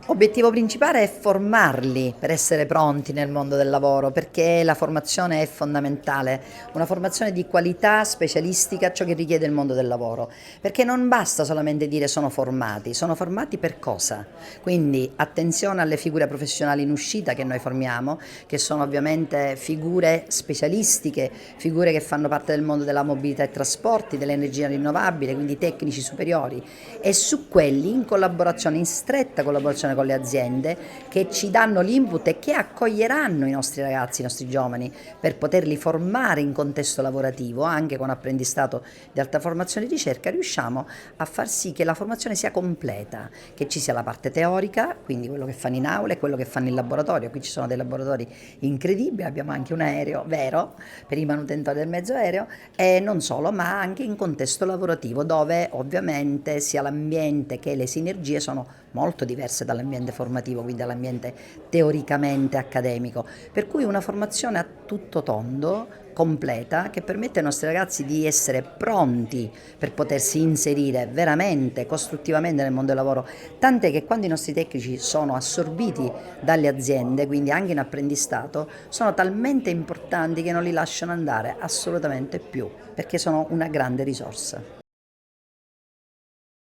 Obiettivo principale è formarli per essere pronti nel mondo del lavoro, perché la formazione è fondamentale, una formazione di qualità specialistica, ciò che richiede il mondo del lavoro, perché non basta solamente dire sono formati per cosa? Quindi attenzione alle figure professionali in uscita che noi formiamo, che sono ovviamente figure specialistiche, figure che fanno parte del mondo della mobilità e trasporti, dell'energia rinnovabile, quindi tecnici superiori, e su quelli in collaborazione, in stretta collaborazione con le aziende che ci danno l'input e che accoglieranno i nostri ragazzi, i nostri giovani per poterli formare in contesto lavorativo, anche con apprendistato di alta formazione e ricerca, riusciamo a far sì che la formazione sia completa, che ci sia la parte teorica, quindi quello che fanno in aula e quello che fanno in laboratorio. Qui ci sono dei laboratori incredibili, abbiamo anche un aereo vero per i manutentori del mezzo aereo e non solo, ma anche in contesto lavorativo dove ovviamente sia l'ambiente che le sinergie sono molto diverse dall'ambiente formativo, quindi dall'ambiente teoricamente accademico, per cui una formazione a tutto tondo, completa, che permette ai nostri ragazzi di essere pronti per potersi inserire veramente, costruttivamente nel mondo del lavoro, tant'è che quando i nostri tecnici sono assorbiti dalle aziende, quindi anche in apprendistato, sono talmente importanti che non li lasciano andare assolutamente più, perché sono una grande risorsa.